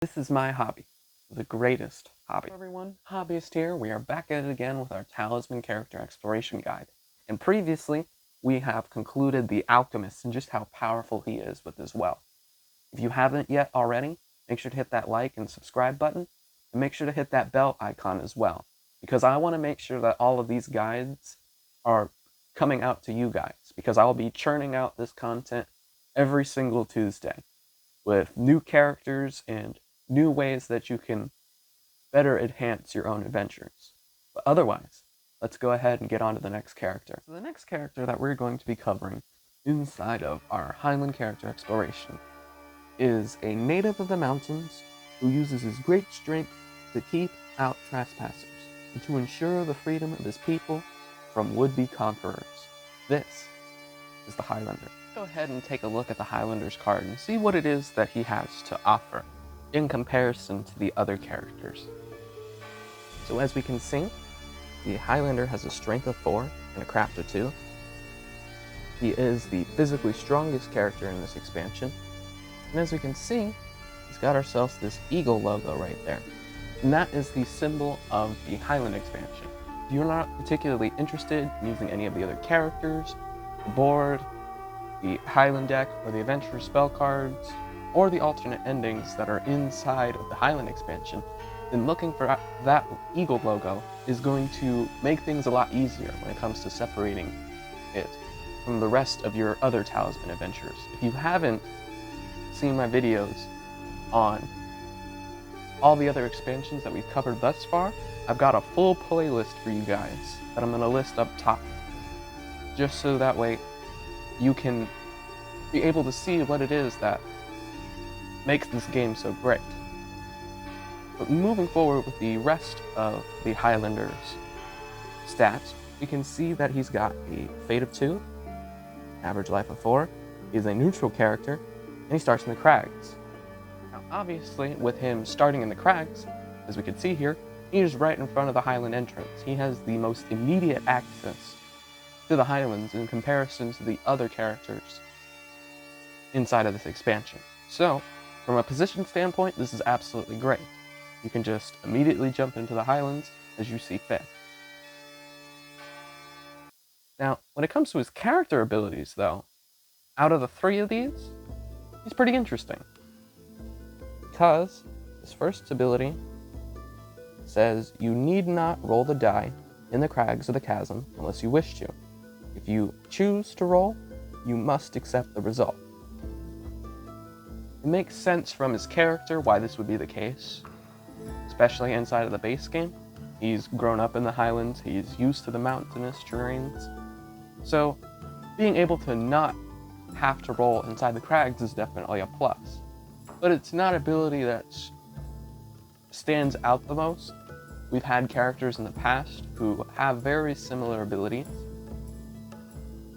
This is my hobby, the greatest hobby. Hello everyone, Hobbyist here. We are back at it again with our Talisman character exploration guide. And previously, we have concluded the alchemist and just how powerful he is with his wealth. If you haven't yet already, make sure to hit that like and subscribe button, and make sure to hit that bell icon as well, because I want to make sure that all of these guides are coming out to you guys, because I will be churning out this content every single Tuesday with new characters and new ways that you can better enhance your own adventures. But otherwise, let's go ahead and get on to the next character. So the next character that we're going to be covering inside of our Highland character exploration is a native of the mountains who uses his great strength to keep out trespassers and to ensure the freedom of his people from would-be conquerors. This is the Highlander. Let's go ahead and take a look at the Highlander's card and see what it is that he has to offer in comparison to the other characters. So as we can see, the Highlander has a strength of 4 and a craft of 2. He is the physically strongest character in this expansion. And as we can see, he's got ourselves this eagle logo right there. And that is the symbol of the Highland expansion. If you're not particularly interested in using any of the other characters, the board, the Highland deck, or the adventure spell cards, or the alternate endings that are inside of the Highland expansion, then looking for that eagle logo is going to make things a lot easier when it comes to separating it from the rest of your other Talisman adventures. If you haven't seen my videos on all the other expansions that we've covered thus far, I've got a full playlist for you guys that I'm going to list up top, just so that way you can be able to see what it is that makes this game so great. But moving forward with the rest of the Highlander's stats, we can see that he's got a fate of 2, average life of 4, he's a neutral character, and he starts in the crags. Now obviously, with him starting in the crags, as we can see here, he is right in front of the Highland entrance. He has the most immediate access to the Highlands in comparison to the other characters inside of this expansion. So, from a position standpoint, this is absolutely great. You can just immediately jump into the Highlands as you see fit. Now, when it comes to his character abilities, though, out of the 3 of these, he's pretty interesting. Because his first ability says you need not roll the die in the crags of the chasm unless you wish to. If you choose to roll, you must accept the result. It makes sense from his character why this would be the case, especially inside of the base game. He's grown up in the Highlands, he's used to the mountainous terrains, so being able to not have to roll inside the crags is definitely a plus. But it's not an ability that stands out the most. We've had characters in the past who have very similar abilities,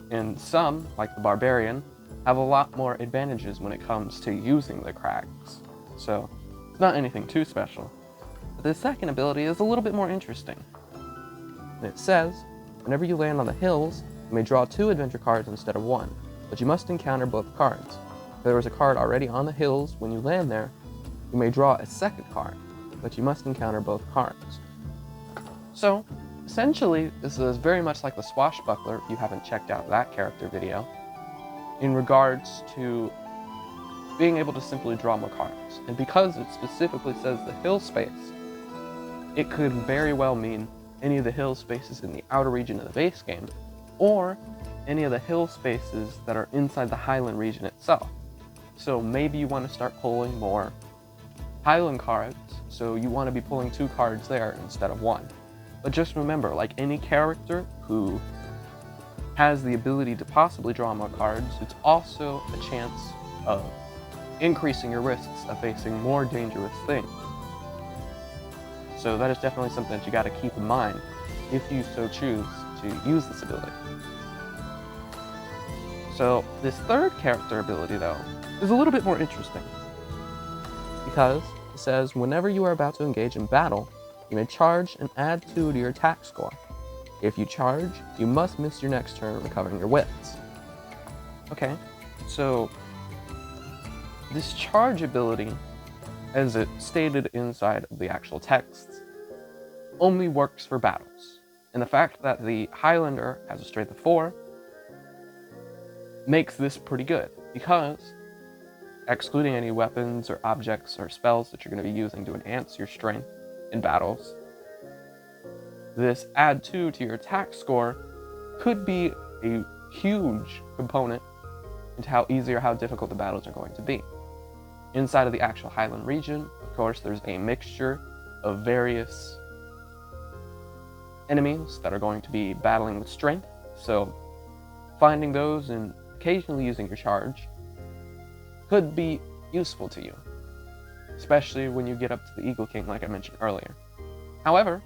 and some, like the Barbarian, have a lot more advantages when it comes to using the crags. So, it's not anything too special. But the second ability is a little bit more interesting. And it says, whenever you land on the hills, you may draw 2 adventure cards instead of 1, but you must encounter both cards. If there was a card already on the hills when you land there, you may draw a second card, but you must encounter both cards. So, essentially, this is very much like the Swashbuckler, if you haven't checked out that character video, in regards to being able to simply draw more cards. And because it specifically says the hill space, it could very well mean any of the hill spaces in the outer region of the base game, or any of the hill spaces that are inside the Highland region itself. So maybe you want to start pulling more Highland cards, so you want to be pulling 2 cards there instead of 1. But just remember, like any character who has the ability to possibly draw more cards, it's also a chance of increasing your risks of facing more dangerous things. So that is definitely something that you got to keep in mind if you so choose to use this ability. So this third character ability, though, is a little bit more interesting, because it says whenever you are about to engage in battle, you may charge and add 2 to your attack score. If you charge, you must miss your next turn recovering your wits. Okay, so this charge ability as it stated inside of the actual texts, only works for battles. And the fact that the Highlander has a strength of 4 makes this pretty good, because excluding any weapons or objects or spells that you're going to be using to enhance your strength in battles, this add 2 to your attack score could be a huge component into how easy or how difficult the battles are going to be. Inside of the actual Highland region, of course, there's a mixture of various enemies that are going to be battling with strength, so finding those and occasionally using your charge could be useful to you, especially when you get up to the Eagle King like I mentioned earlier. However,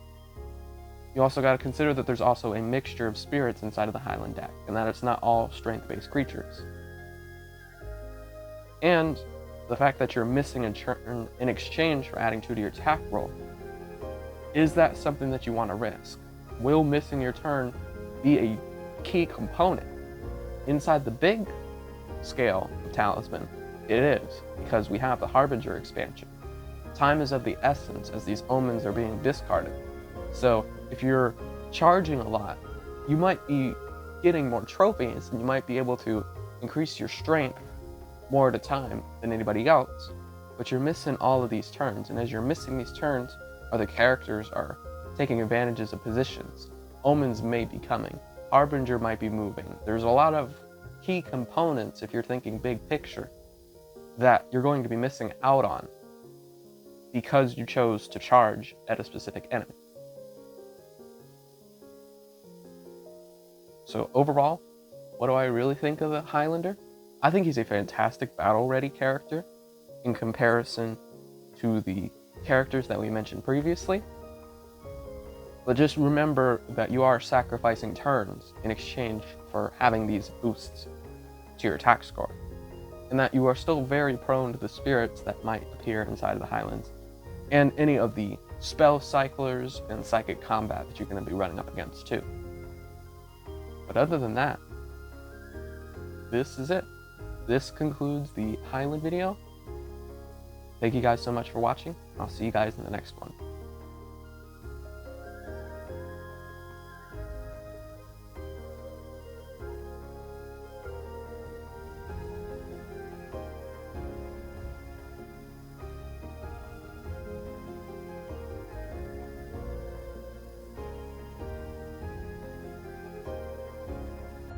you also got to consider that there's also a mixture of spirits inside of the Highland deck, and that it's not all strength-based creatures. And the fact that you're missing a turn in exchange for adding 2 to your attack roll, is that something that you want to risk? Will missing your turn be a key component? Inside the big scale of Talisman, it is, because we have the Harbinger expansion. Time is of the essence as these omens are being discarded. So if you're charging a lot, you might be getting more trophies, and you might be able to increase your strength more at a time than anybody else, but you're missing all of these turns, and as you're missing these turns, other characters are taking advantages of positions. Omens may be coming. Harbinger might be moving. There's a lot of key components, if you're thinking big picture, that you're going to be missing out on because you chose to charge at a specific enemy. So overall, what do I really think of the Highlander? I think he's a fantastic battle-ready character in comparison to the characters that we mentioned previously. But just remember that you are sacrificing turns in exchange for having these boosts to your attack score, and that you are still very prone to the spirits that might appear inside of the Highlands, and any of the spell cyclers and psychic combat that you're going to be running up against too. But other than that, this is it. This concludes the Highland video. Thank you guys so much for watching. I'll see you guys in the next one.